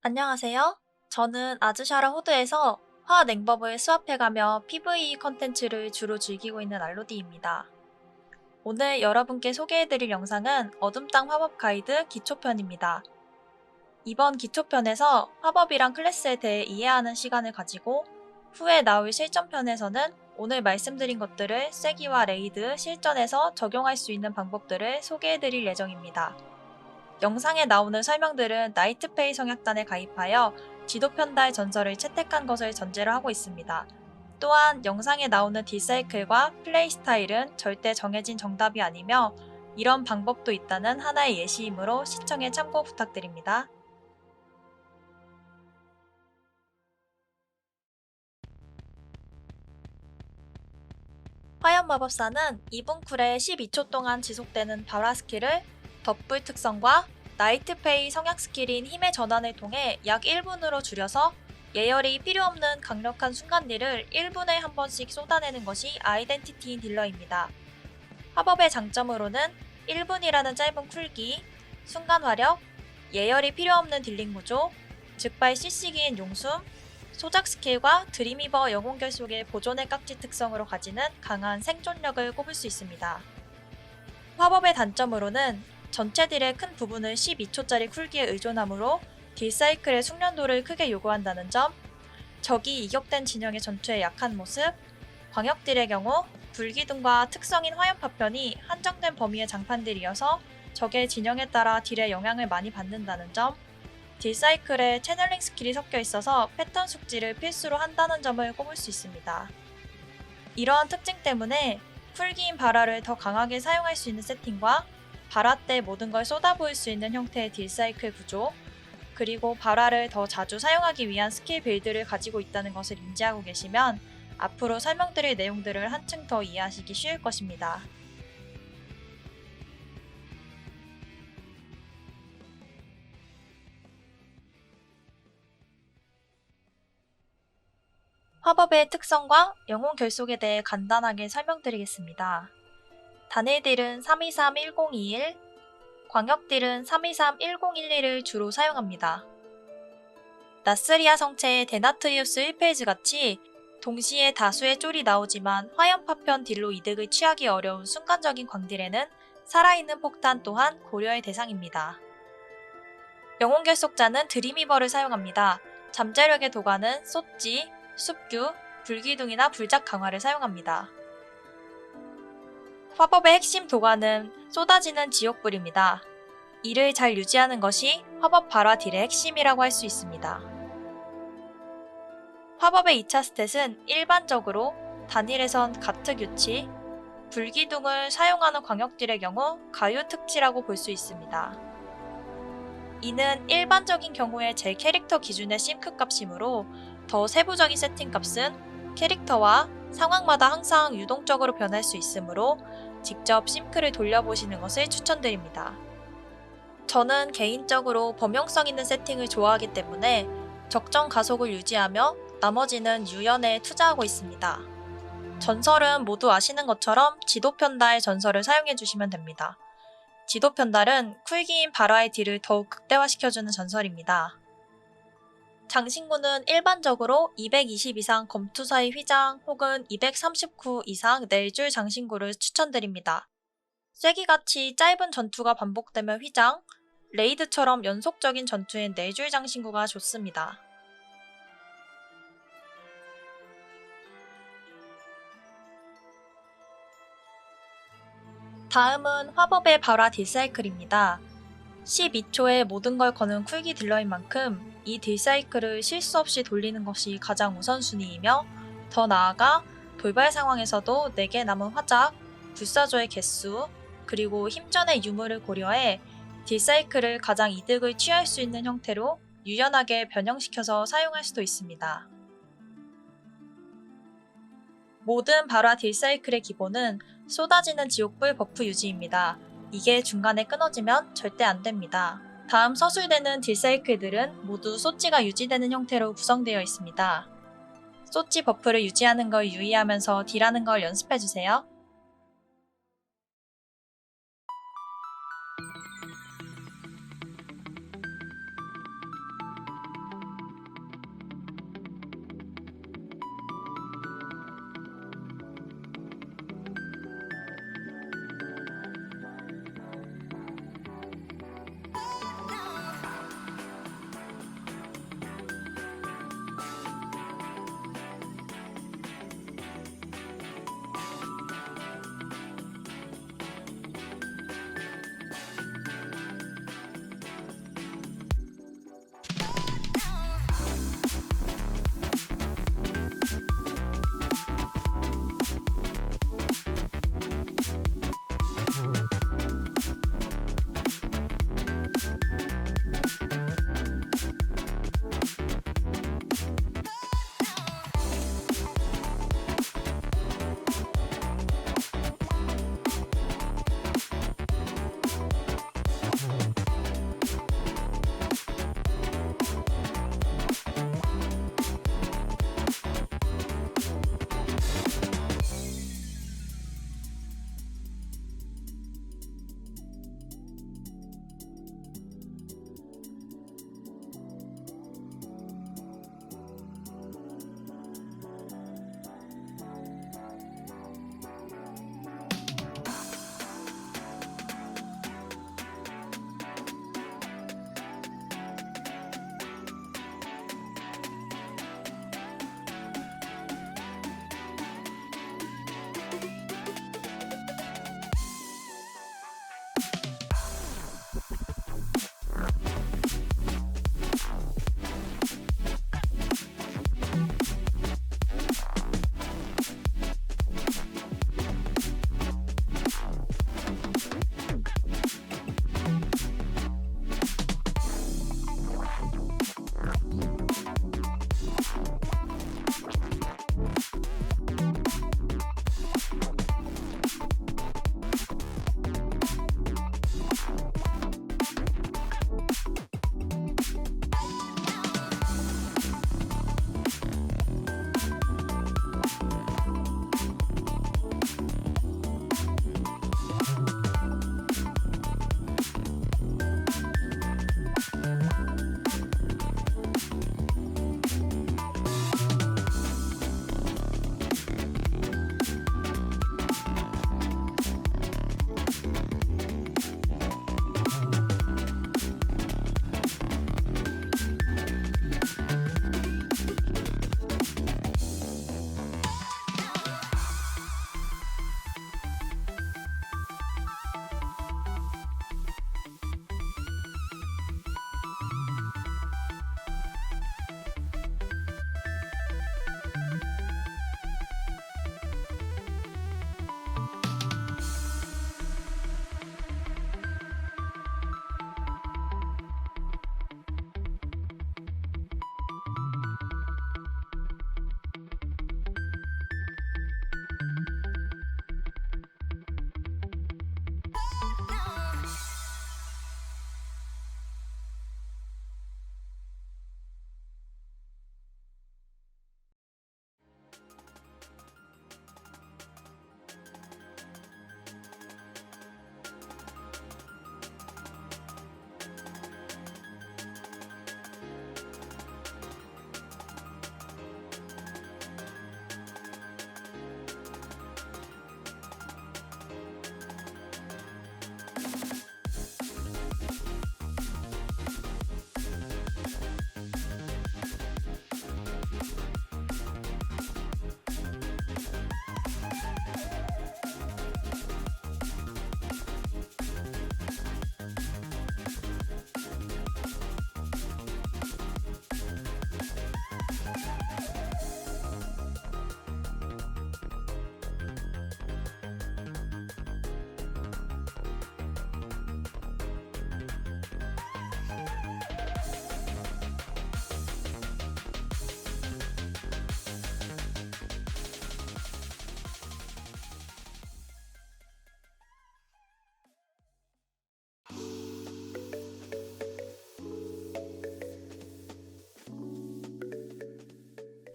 안녕하세요. 저는 아즈샤라 호드에서 화학 냉법을 수합해가며 PVE 컨텐츠를 주로 즐기고 있는 알로디입니다. 오늘 여러분께 소개해드릴 영상은 어둠 땅 화법 가이드 기초편입니다. 이번 기초편에서 화법이랑 클래스에 대해 이해하는 시간을 가지고 후에 나올 실전편에서는 오늘 말씀드린 것들을 쐐기와 레이드, 실전에서 적용할 수 있는 방법들을 소개해드릴 예정입니다. 영상에 나오는 설명들은 나이트페이 성약단에 가입하여 지도편달 전설을 채택한 것을 전제로 하고 있습니다. 또한 영상에 나오는 딜사이클과 플레이 스타일은 절대 정해진 정답이 아니며 이런 방법도 있다는 하나의 예시이므로 시청에 참고 부탁드립니다. 화염마법사는 2분 쿨에 12초 동안 지속되는 발화 스킬을 덧불 특성과 나이트페이 성약 스킬인 힘의 전환을 통해 약 1분으로 줄여서 예열이 필요 없는 강력한 순간딜을 1분에 한 번씩 쏟아내는 것이 아이덴티티인 딜러입니다. 화법의 장점으로는 1분이라는 짧은 쿨기, 순간 화력, 예열이 필요 없는 딜링 구조, 즉발 CC기인 용숨, 소작 스킬과 드림이버 영혼 결속의 보존의 깍지 특성으로 가지는 강한 생존력을 꼽을 수 있습니다. 화법의 단점으로는 전체 딜의 큰 부분을 12초짜리 쿨기에 의존하므로 딜사이클의 숙련도를 크게 요구한다는 점, 적이 이격된 진영의 전투에 약한 모습, 광역딜의 경우 불기둥과 특성인 화염 파편이 한정된 범위의 장판딜이어서 적의 진영에 따라 딜에 영향을 많이 받는다는 점, 딜사이클에 채널링 스킬이 섞여 있어서 패턴 숙지를 필수로 한다는 점을 꼽을 수 있습니다. 이러한 특징 때문에 쿨기인 발화를 더 강하게 사용할 수 있는 세팅과 발화 때 모든 걸 쏟아부을 수 있는 형태의 딜사이클 구조, 그리고 발화를 더 자주 사용하기 위한 스킬 빌드를 가지고 있다는 것을 인지하고 계시면 앞으로 설명드릴 내용들을 한층 더 이해하시기 쉬울 것입니다. 화법의 특성과 영혼 결속에 대해 간단하게 설명드리겠습니다. 단일딜은 323-1021, 광역딜은 323-1011을 주로 사용합니다. 나스리아 성체의 데나트리우스 1페이지 같이 동시에 다수의 쫄이 나오지만 화염 파편 딜로 이득을 취하기 어려운 순간적인 광딜에는 살아있는 폭탄 또한 고려의 대상입니다. 영혼 결속자는 드림이버를 사용합니다. 잠재력의 도가는 쏟지, 숲규, 불기둥이나 불작 강화를 사용합니다. 화법의 핵심 도가는 쏟아지는 지옥불입니다. 이를 잘 유지하는 것이 화법 발화 딜의 핵심이라고 할 수 있습니다. 화법의 2차 스탯은 일반적으로 단일에선 가트 규치, 불기둥을 사용하는 광역딜의 경우 가유 특치라고 볼 수 있습니다. 이는 일반적인 경우에 제 캐릭터 기준의 심크 값이므로 더 세부적인 세팅 값은 캐릭터와 상황마다 항상 유동적으로 변할 수 있으므로 직접 심크를 돌려보시는 것을 추천드립니다. 저는 개인적으로 범용성 있는 세팅을 좋아하기 때문에 적정 가속을 유지하며 나머지는 유연에 투자하고 있습니다. 전설은 모두 아시는 것처럼 지도편달 전설을 사용해주시면 됩니다. 지도편달은 쿨기인 발화의 딜을 더욱 극대화시켜주는 전설입니다. 장신구는 일반적으로 220 이상 검투사의 휘장 혹은 239 이상 넬줄 장신구를 추천드립니다. 쐐기같이 짧은 전투가 반복되면 휘장, 레이드처럼 연속적인 전투엔 넬줄 장신구가 좋습니다. 다음은 화법의 발화 딜사이클입니다. 12초에 모든 걸 거는 쿨기 딜러인 만큼 이 딜사이클을 실수 없이 돌리는 것이 가장 우선순위이며 더 나아가 돌발 상황에서도 4개 남은 화작, 불사조의 개수, 그리고 힘전의 유무를 고려해 딜사이클을 가장 이득을 취할 수 있는 형태로 유연하게 변형시켜서 사용할 수도 있습니다. 모든 발화 딜사이클의 기본은 쏟아지는 지옥불 버프 유지입니다. 이게 중간에 끊어지면 절대 안됩니다. 다음 서술되는 딜사이클들은 모두 소찌가 유지되는 형태로 구성되어 있습니다. 소찌 버프를 유지하는 걸 유의하면서 딜하는 걸 연습해주세요.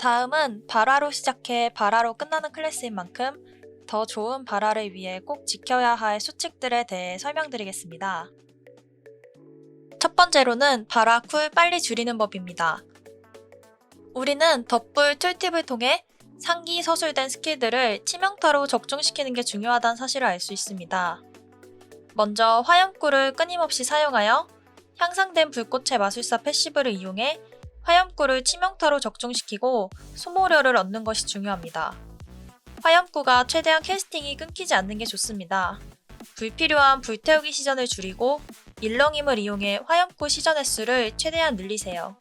다음은 발화로 시작해 발화로 끝나는 클래스인 만큼 더 좋은 발화를 위해 꼭 지켜야 할 수칙들에 대해 설명드리겠습니다. 첫 번째로는 발화 쿨 빨리 줄이는 법입니다. 우리는 덧불 툴팁을 통해 상기 서술된 스킬들을 치명타로 적중시키는 게 중요하다는 사실을 알 수 있습니다. 먼저 화염꿀을 끊임없이 사용하여 향상된 불꽃의 마술사 패시브를 이용해 화염꿀을 치명타로 적중시키고 소모료를 얻는 것이 중요합니다. 화염구가 최대한 캐스팅이 끊기지 않는 게 좋습니다. 불필요한 불태우기 시전을 줄이고 일렁임을 이용해 화염구 시전 횟수를 최대한 늘리세요.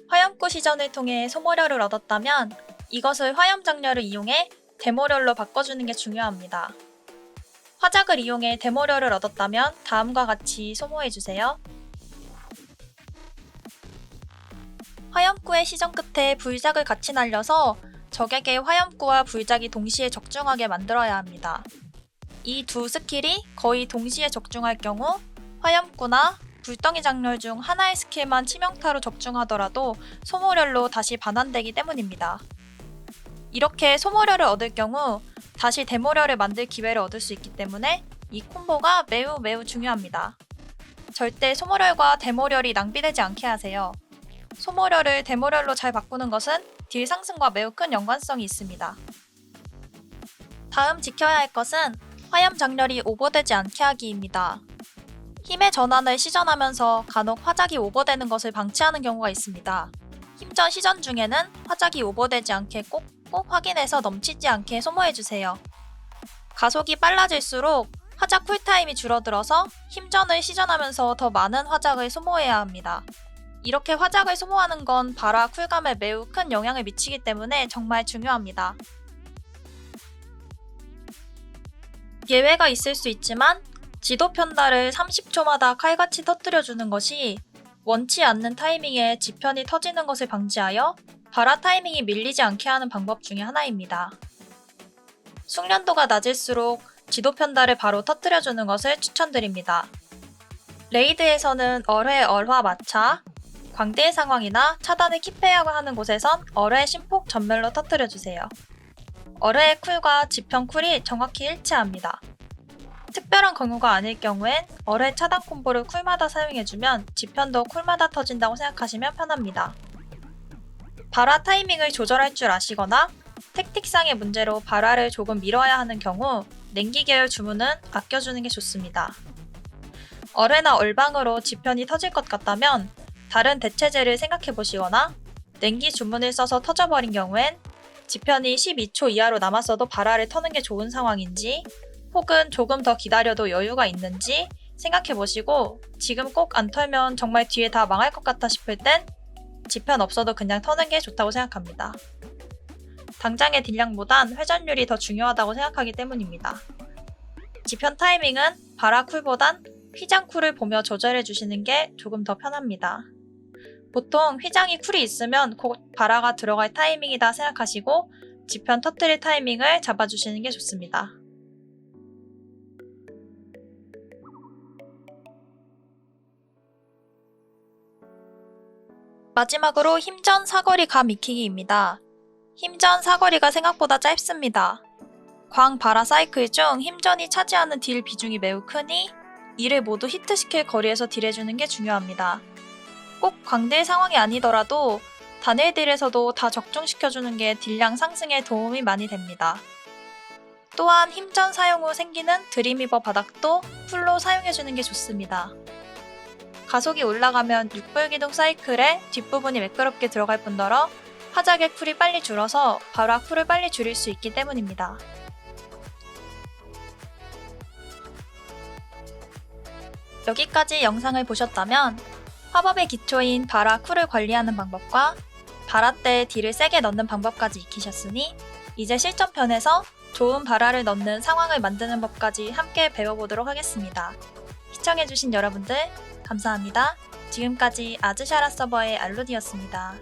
화염구 시전을 통해 소모료를 얻었다면 이것을 화염 장렬을 이용해 데모렬로 바꿔주는 게 중요합니다. 화작을 이용해 데모렬을 얻었다면 다음과 같이 소모해주세요. 화염구의 시전 끝에 불작을 같이 날려서 적에게 화염구와 불작이 동시에 적중하게 만들어야 합니다. 이 두 스킬이 거의 동시에 적중할 경우 화염구나 불덩이 장렬 중 하나의 스킬만 치명타로 적중하더라도 소모렬로 다시 반환되기 때문입니다. 이렇게 소모렬을 얻을 경우 다시 데모렬을 만들 기회를 얻을 수 있기 때문에 이 콤보가 매우 중요합니다. 절대 소모렬과 데모렬이 낭비되지 않게 하세요. 소모렬을 데모렬로 잘 바꾸는 것은 딜 상승과 매우 큰 연관성이 있습니다. 다음 지켜야 할 것은 화염 장렬이 오버되지 않게 하기입니다. 힘의 전환을 시전하면서 간혹 화작이 오버되는 것을 방치하는 경우가 있습니다. 힘전 시전 중에는 화작이 오버되지 않게 꼭 확인해서 넘치지 않게 소모해주세요. 가속이 빨라질수록 화작 쿨타임이 줄어들어서 힘전을 시전하면서 더 많은 화작을 소모해야 합니다. 이렇게 화작을 소모하는 건 발화 쿨감에 매우 큰 영향을 미치기 때문에 정말 중요합니다. 예외가 있을 수 있지만 지도 편달을 30초마다 칼같이 터뜨려주는 것이 원치 않는 타이밍에 지편이 터지는 것을 방지하여 발화 타이밍이 밀리지 않게 하는 방법 중에 하나입니다. 숙련도가 낮을수록 지도 편달을 바로 터뜨려주는 것을 추천드립니다. 레이드에서는 얼회, 얼화, 마차, 광대의 상황이나 차단을 킵해야 하는 곳에선 얼회, 심폭 전멸로 터뜨려주세요. 얼회의 쿨과 지편 쿨이 정확히 일치합니다. 특별한 경우가 아닐 경우엔 얼회 차단 콤보를 쿨마다 사용해주면 지편도 쿨마다 터진다고 생각하시면 편합니다. 발화 타이밍을 조절할 줄 아시거나 택틱상의 문제로 발화를 조금 미뤄야 하는 경우 냉기 계열 주문은 아껴주는 게 좋습니다. 얼회나 얼방으로 지편이 터질 것 같다면 다른 대체제를 생각해보시거나 냉기 주문을 써서 터져버린 경우엔 지편이 12초 이하로 남았어도 발화를 터는 게 좋은 상황인지 혹은 조금 더 기다려도 여유가 있는지 생각해보시고 지금 꼭 안 털면 정말 뒤에 다 망할 것 같아 싶을 땐 지편 없어도 그냥 터는 게 좋다고 생각합니다. 당장의 딜량보단 회전율이 더 중요하다고 생각하기 때문입니다. 지편 타이밍은 발화 쿨보단 휘장 쿨을 보며 조절해 주시는 게 조금 더 편합니다. 보통 휘장이 쿨이 있으면 곧 발화가 들어갈 타이밍이다 생각하시고 지편 터뜨릴 타이밍을 잡아주시는 게 좋습니다. 마지막으로 힘전 사거리 감 익히기입니다. 힘전 사거리가 생각보다 짧습니다. 광 발화 사이클 중 힘전이 차지하는 딜 비중이 매우 크니 이를 모두 히트시킬 거리에서 딜해주는 게 중요합니다. 꼭 광대의 상황이 아니더라도 단일 딜에서도 다 적중시켜주는 게 딜량 상승에 도움이 많이 됩니다. 또한 힘전 사용 후 생기는 드림위버 바닥도 풀로 사용해주는 게 좋습니다. 가속이 올라가면 6불기둥 사이클에 뒷부분이 매끄럽게 들어갈 뿐더러 화작의 쿨이 빨리 줄어서 발화 쿨을 빨리 줄일 수 있기 때문입니다. 여기까지 영상을 보셨다면 화법의 기초인 발화 쿨을 관리하는 방법과 발화 때 딜을 세게 넣는 방법까지 익히셨으니 이제 실전편에서 좋은 발화를 넣는 상황을 만드는 법까지 함께 배워보도록 하겠습니다. 시청해주신 여러분들 감사합니다. 지금까지 아즈샤라 서버의 알루디였습니다.